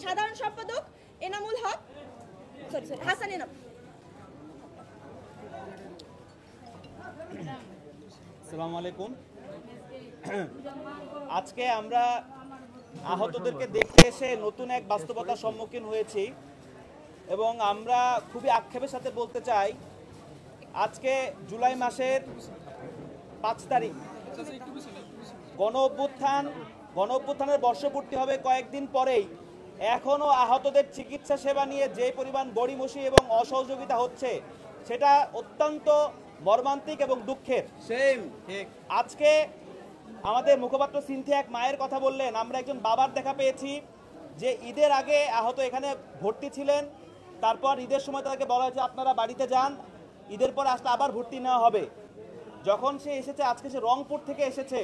সাধারণ সম্পাদক এনামুল হক হাসান এনাম। আসসালামু আলাইকুম। আজকে আমরা আহতদেরকে দেখতে এসে নতুন এক বাস্তবতার সম্মুখীন হয়েছি এবং আমরা খুবই আক্ষেপের সাথে বলতে চাই, আজকে জুলাই মাসের 5 তারিখ গণ অভ্যুত্থানের বর্ষপূর্তি হবে কয়েকদিন পরেই। এখনও আহতদের চিকিৎসা সেবা নিয়ে যে পরিমাণ গড়িমসি এবং অসহযোগিতা হচ্ছে সেটা অত্যন্ত মর্মান্তিক এবং দুঃখের। আজকে আমাদের মুখপাত্র সিনথিয়া এক মায়ের কথা বললেন, আমরা একজন বাবার দেখা পেয়েছি যে ঈদের আগে আহত এখানে ভর্তি ছিলেন, তারপর ঈদের সময় তাকে বলা হয়েছে আপনারা বাড়িতে যান, ঈদের পরে আসলে আবার ভর্তি নেওয়া হবে। যখন সে এসেছে, আজকে সে রংপুর থেকে এসেছে,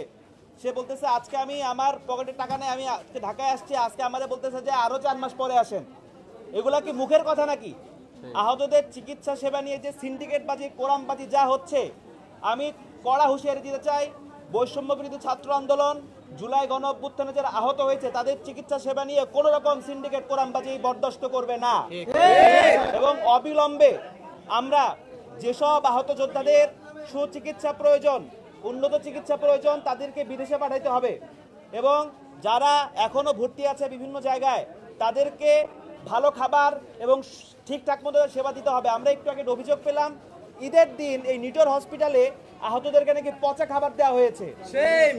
সে বলতেছে আজকে আমি আমার পকেটে টাকা নেই, আমি আজকে ঢাকায় আসছি, আজকে আমাদের বলতেছে যে আরও 4 মাস পরে আসেন। এগুলা কি মুখের কথা নাকি? আহতদের চিকিৎসা সেবা নিয়ে যে সিন্ডিকেটবাজি, কোরামবাজি যা হচ্ছে, আমি কড়া হুঁশিয়ারি দিতে চাই, বৈষম্য বিরোধী ছাত্র আন্দোলন, জুলাই গণ অভ্যুত্থানে যারা আহত হয়েছে তাদের চিকিৎসা সেবা নিয়ে কোনো রকম সিন্ডিকেট কোরামবাজি বরদাস্ত করবে না। এবং অবিলম্বে আমরা যেসব আহত যোদ্ধাদের সুচিকিৎসা প্রয়োজন, উন্নত চিকিৎসা প্রয়োজন, তাদেরকে বিদেশে পাঠাইতে হবে এবং যারা এখনো ভর্তি আছে বিভিন্ন জায়গায় তাদেরকে ভালো খাবার এবং ঠিকঠাক মতো সেবা দিতে হবে। আমরা একটু আগে অভিযোগ পেলাম ঈদের দিন এই নিটোর হসপিটালে আহতদেরকে নাকি পচা খাবার দেওয়া হয়েছে।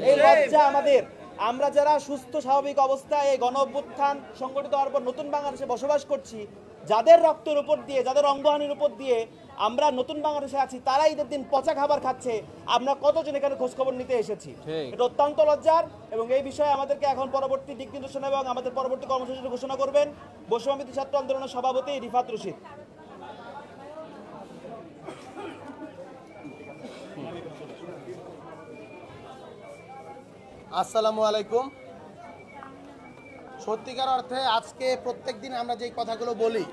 এই লজ্জা আমাদের। আমরা যারা সুস্থ স্বাভাবিক অবস্থায় এই গণ অভ্যুত্থান সংগঠিত হওয়ার পর নতুন বাংলাদেশে বসবাস করছি, যাদের রক্তের উপর দিয়ে, যাদের অঙ্গহানির উপর দিয়ে আমরা নতুন বাংলাদেশে আছি, তারা ঈদের দিন পচা খাবার খাচ্ছে। আমরা কতজন এখানে খোঁজখবর নিতে এসেছি, এটা অত্যন্ত লজ্জার। এবং এই বিষয়ে আমাদেরকে এখন পরবর্তী দিক নির্দেশনা এবং আমাদের পরবর্তী কর্মসূচি ঘোষণা করবেন বৈষম্য বিরোধী ছাত্র আন্দোলনের সভাপতি রিফাত রশিদ। আসসালামু আলাইকুম। সত্যিকার অর্থে আজকে প্রত্যেক দিন আমরা যেই কথাগুলো বলি,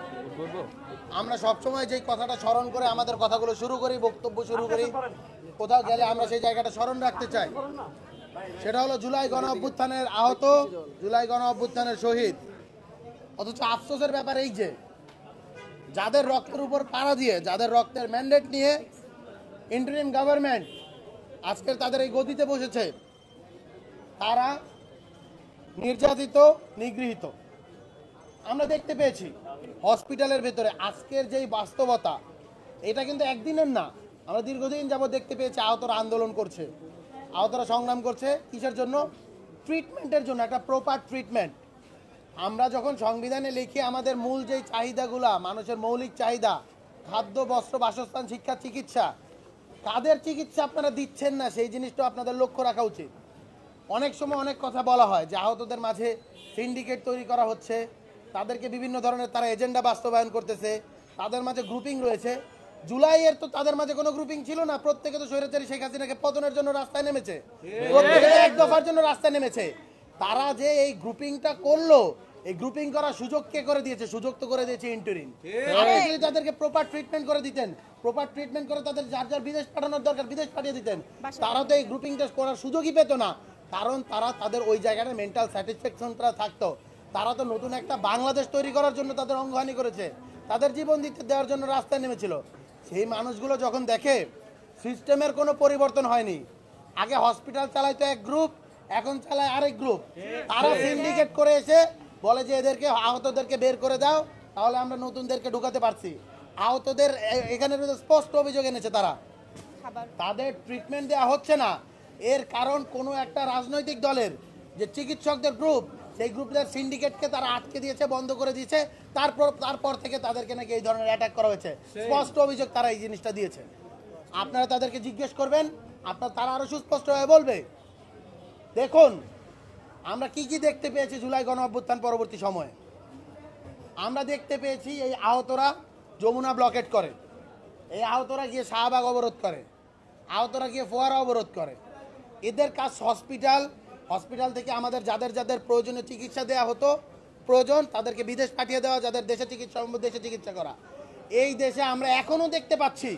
আমরা সবসময় যেই কথাটা স্মরণ করে আমাদের কথাগুলো শুরু করি, বক্তব্য শুরু করি, কোথাও গেলে আমরা সেই জায়গাটা স্মরণ রাখতে চাই। সেটা হলো জুলাই গণ অভ্যুত্থানের আহত, জুলাই গণ অভ্যুত্থানের শহীদ। অথচ আফসোসের ব্যাপার এই যে যাদের রক্তের উপর পাড়া দিয়ে, যাদের রক্তের ম্যান্ডেট নিয়ে ইন্টারিম গভর্নমেন্ট আজকের তাদের এই গদিতে বসেছে, তারা নির্যাতিত, নিগৃহীত। আমরা দেখতে পেয়েছি হসপিটালের ভেতরে আজকের যেই বাস্তবতা, এটা কিন্তু একদিনের না, আমরা দীর্ঘদিন যাবত দেখতে পেয়েছি আহতরা আন্দোলন করছে, আহতরা সংগ্রাম করছে। কিসের জন্য? ট্রিটমেন্টের জন্য, একটা প্রপার ট্রিটমেন্ট। আমরা যখন সংবিধানে লিখি আমাদের মূল যেই চাহিদাগুলা, মানুষের মৌলিক চাহিদা, খাদ্য, বস্ত্র, বাসস্থান, শিক্ষা, চিকিৎসা, কাদের চিকিৎসা আপনারা দিচ্ছেন না সেই জিনিসটা আপনাদের লক্ষ্য রাখা উচিত। অনেক সময় অনেক কথা বলা হয় যে আহতদের মাঝে সিন্ডিকেট তৈরি করা হচ্ছে, তাদেরকে বিভিন্ন ধরনের তারা এজেন্ডা বাস্তবায়ন করতেছে, তাদের মাঝে গ্রুপিং রয়েছে। জুলাইয়ের তো তাদের মাঝে কোনো গ্রুপিং ছিল না, প্রত্যেকে তো স্বৈরাচারী শেখ হাসিনাকে পতনের জন্য রাস্তায় নেমেছে, প্রত্যেকে এক দফার জন্য রাস্তায় নেমেছে। তারা যে এই গ্রুপিংটা করলো, এই গ্রুপিং করার সুযোগ কে করে দিয়েছে? সুযোগ তো করে দিয়েছে ইন্টারিম। আপনি যদি তাদেরকে প্রপার ট্রিটমেন্ট করে দিতেন, প্রপার ট্রিটমেন্ট করে তাদের যার যার বিদেশ পাঠানোর দরকার বিদেশ পাঠিয়ে দিতেন, তারা তো এই গ্রুপিংটা করার সুযোগই পেত না। কারণ তারা তাদের ওই জায়গাটা মেন্টাল স্যাটিসফ্যাকশনটা থাকতো। তারা তো নতুন একটা বাংলাদেশ তৈরি করার জন্য তাদের অঙ্গহানি করেছে, তাদের জীবন দিতে দেওয়ার জন্য রাস্তায় নেমেছিল। সেই মানুষগুলো যখন দেখে সিস্টেমের কোনো পরিবর্তন হয়নি, আগে হসপিটাল চালাইতো এক গ্রুপ, এখন চালায় আরেক গ্রুপ, তারা সিন্ডিকেট করে এসে বলে যে এদেরকে আহতদেরকে বের করে দাও, তাহলে আমরা নতুনদেরকে ঢুকাতে পারছি। আহতদের এখানে স্পষ্ট অভিযোগ এনেছে তারা, তাদের ট্রিটমেন্ট দেওয়া হচ্ছে না। এর কারণ কোনো একটা রাজনৈতিক দলের যে চিকিৎসকদের গ্রুপ, সেই গ্রুপদের সিন্ডিকেটকে তারা আটকে দিয়েছে, বন্ধ করে দিয়েছে। তারপর থেকে তাদেরকে নাকি এই ধরনের অ্যাটাক করা হয়েছে, স্পষ্ট অভিযোগ তারা এই জিনিসটা দিয়েছে। আপনারা তাদেরকে জিজ্ঞেস করবেন, তারা আরো সুস্পষ্টভাবে বলবে। দেখুন আমরা কি কি দেখতে পেয়েছি জুলাই গণ অভ্যুত্থান পরবর্তী সময়ে। আমরা দেখতে পেয়েছি এই আহতরা যমুনা ব্লকেট করে, এই আহতরা গিয়ে শাহবাগ অবরোধ করে, আহতরা গিয়ে ফোয়ারা অবরোধ করে। এদের কাজ হসপিটাল থেকে আমাদের যাদের যাদের প্রয়োজনীয় চিকিৎসা দেওয়া হতো, প্রয়োজন তাদেরকে বিদেশ পাঠিয়ে দেওয়া, যাদের দেশে চিকিৎসা দেশে চিকিৎসা করা। এই দেশে আমরা এখনো দেখতে পাচ্ছি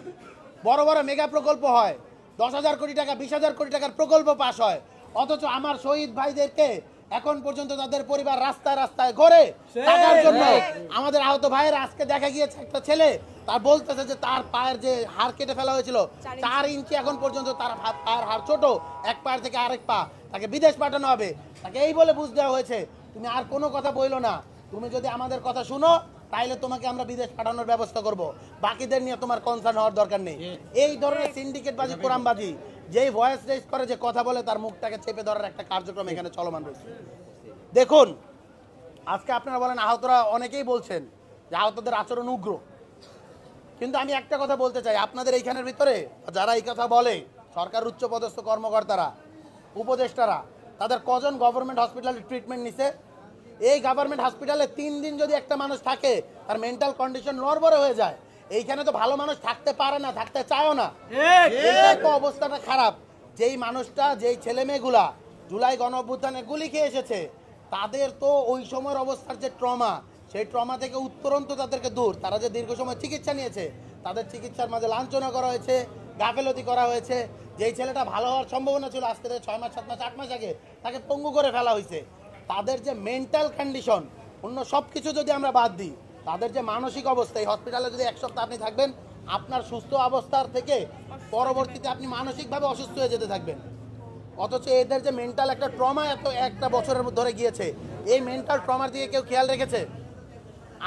বড় বড় মেগা প্রকল্প হয়, 10,000 কোটি টাকা 20,000 কোটি টাকার প্রকল্প পাস হয়, অথচ আমার শহীদ ভাইদেরকে এখন পর্যন্ত তাদের পরিবার রাস্তায় রাস্তায় ঘোরে টাকার জন্য। আমাদের আহত ভাইয়ের আজকে দেখা গিয়েছে একটা ছেলে তার বলতেছে যে তার পায়ের যে হাড় কেটে ফেলা হয়েছিল 4 ইঞ্চি, এখন পর্যন্ত তার পায়ের হাড় ছোট, এক পায়ের থেকে আরেক পা, তাকে বিদেশ পাঠানো হবে। তাকে এই বলে বুঝ দেওয়া হয়েছে তুমি আর কোনো কথা বইলো না, তুমি যদি আমাদের কথা শুনো তাইলে তোমাকে আমরা বিদেশ পাঠানোর ব্যবস্থা করব, বাকিদের নিয়ে তোমার কনসার্ন হওয়ার দরকার নেই। এই ধরনের সিন্ডিকেটবাজি, কোরআনবাজি, যেই ভয়েস রেজ করে, যে কথা বলে, তার মুখটাকে চেপে ধরার একটা কার্যক্রম এখানে চলমান রয়েছে। দেখুন, আজকে আপনারা বলেন আহতরা, অনেকেই বলছেন যে আহতদের আচরণ উগ্র, কিন্তু আমি একটা কথা বলতে চাই, আপনাদের এইখানের ভিতরে যারা এই কথা বলে, সরকার উচ্চপদস্থ কর্মকর্তারা, উপদেষ্টারা, তাদের কজন গভর্নমেন্ট হসপিটালে ট্রিটমেন্ট নিছে? এই গভর্নমেন্ট হসপিটালে 3 দিন যদি একটা মানুষ থাকে, তার মেন্টাল কন্ডিশন নড়বড়ে হয়ে যায়। এইখানে তো ভালো মানুষ থাকতে পারে না, থাকতে চায়ও না, তো অবস্থাটা খারাপ। যেই মানুষটা, যেই ছেলে মেয়েগুলা জুলাই গণ অভ্যুত্থানে গুলি খেয়ে এসেছে, তাদের তো ওই সময়ের অবস্থার যে ট্রমা, সেই ট্রমা থেকে উত্তরণ তো তাদেরকে দূর। তারা যে দীর্ঘ সময় চিকিৎসা নিয়েছে, তাদের চিকিৎসার মাঝে লাঞ্ছনা করা হয়েছে, গাফেলতি করা হয়েছে। যেই ছেলেটা ভালো হওয়ার সম্ভাবনা ছিল আজকে থেকে 6 মাস 7 মাস 8 মাস আগে, তাকে পঙ্গু করে ফেলা হয়েছে। তাদের যে মেন্টাল কন্ডিশন, অন্য সব কিছু যদি আমরা বাদ দিই, তাদের যে মানসিক অবস্থা, এই হসপিটালে যদি 1 সপ্তাহ আপনি থাকবেন, আপনার সুস্থ অবস্থার থেকে পরবর্তীতে আপনি মানসিকভাবে অসুস্থ হয়ে যেতে থাকবেন। অথচ এদের যে মেন্টাল একটা ট্রমা এত একটা বছরের ধরে গিয়েছে, এই মেন্টাল ট্রমার দিকে কেউ খেয়াল রেখেছে?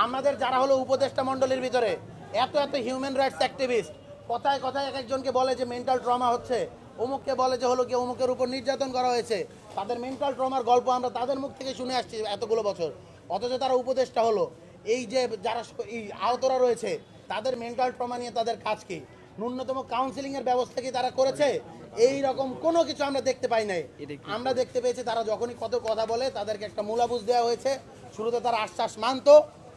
আমাদের যারা হলো উপদেষ্টা মণ্ডলীর ভিতরে এত এত হিউম্যান রাইটস অ্যাক্টিভিস্ট, কথায় কথায় এক একজনকে বলে যে মেন্টাল ট্রমা হচ্ছে, অমুককে বলে যে হলো কি অমুকের উপর নির্যাতন করা হয়েছে। তাদের মেন্টাল ট্রমার গল্প আমরা তাদের মুখ থেকে শুনে আসছি এতগুলো বছর, অথচ তারা উপদেষ্টা হলো। এই যে যারা এই আহতরা রয়েছে, তাদের মেন্টাল ট্রমা নিয়ে তাদের কাজ কি? ন্যূনতম কাউন্সিলিং এর ব্যবস্থা কি তারা করেছে? এই রকম কোনো কিছু আমরা দেখতে পাই নাই। আমরা দেখতে পেয়েছি তারা যখনই কত কথা বলে, তাদেরকে একটা মূলাবুঝ দেওয়া হয়েছে। শুরুতে তারা আশ্বাস মানতো,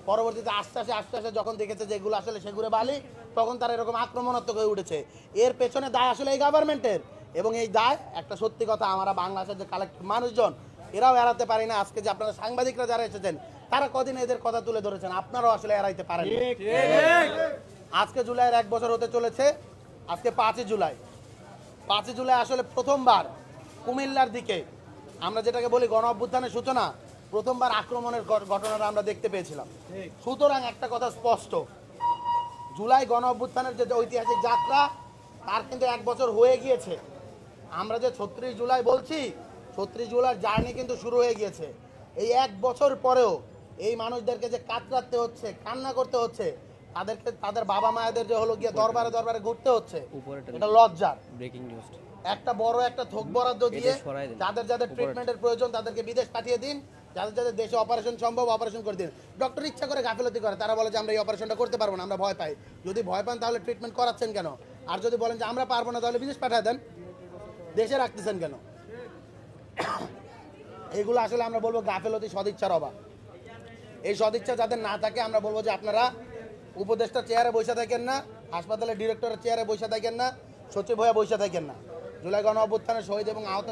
পরবর্তীতে আস্তে আস্তে যখন দেখেছে যে এগুলো আসলে সেগুলো বালি, তখন তারা এরকম আক্রমণাত্মক হয়ে উঠেছে। এর পেছনে দায় আসলে এই গভর্নমেন্টের, এবং এই দায় একটা সত্যি কথা, আমরা বাংলাদেশের যে কালেক্টিভ মানুষজন, এরাও এড়াতে পারি না। আজকে যে আপনারা সাংবাদিকরা যারা এসেছেন, তারা কদিন এদের কথা তুলে ধরেছেন, আপনারাও আসলে এড়াইতে পারেন। আজকে জুলাইয়ের 1 বছর হতে চলেছে। আজকে 5 জুলাই। 5 জুলাই আসলে প্রথমবার কুমিল্লার দিকে, আমরা যেটাকে বলি গণ অভ্যুত্থানের সূচনা, প্রথমবার আক্রমণের ঘটনাটা আমরা দেখতে পেয়েছিলাম। সুতরাং একটা কথা স্পষ্ট, জুলাই গণ অভ্যুত্থানের যে ঐতিহাসিক যাত্রা, তার কিন্তু 1 বছর হয়ে গিয়েছে। আমরা যে 36 জুলাই বলছি, 36 জুলাইয়ের জার্নি কিন্তু শুরু হয়ে গিয়েছে। এই 1 বছর পরেও এই মানুষদেরকে যে কাতরাতে হচ্ছে, কান্না করতে হচ্ছে, তাদেরকে তাদের বাবা মায়েদের যে হলো গিয়ে দরবারে দরবারে ঘুরতে হচ্ছে, এটা লজ্জার। ব্রেকিং নিউজ, একটা বড় একটা থোক বরাদ্দ দিয়ে যাদের যাদের ট্রিটমেন্টের প্রয়োজন তাদেরকে বিদেশ পাঠিয়ে দিন, যাদের যাদের দেশে অপারেশন সম্ভব অপারেশন করে দিন। ডক্টর ইচ্ছা করে গাফিলতি করে, তারা বলে যে আমরা এই অপারেশনটা করতে পারবো না, আমরা ভয় পাই। যদি ভয় পান তাহলে ট্রিটমেন্ট করাচ্ছেন কেন? আর যদি বলেন যে আমরা পারবো না, তাহলে বিদেশ পাঠিয়ে দেন, দেশে রাখতেছেন কেন? এগুলো আসলে আমরা বলবো গাফিলতি, সদিচ্ছার অভাব। এই সদিচ্ছা যাদের না থাকে, আমরা বলবো যে আপনারা উপদেষ্টার চেয়ারে বসে থাকেন না, হাসপাতালের ডিরেক্টরের চেয়ারে বসে থাকেন না, সচিব হয়ে বসে থাকেন না। জুলাই গণ অভ্যুত্থানের শহীদ এবং আহত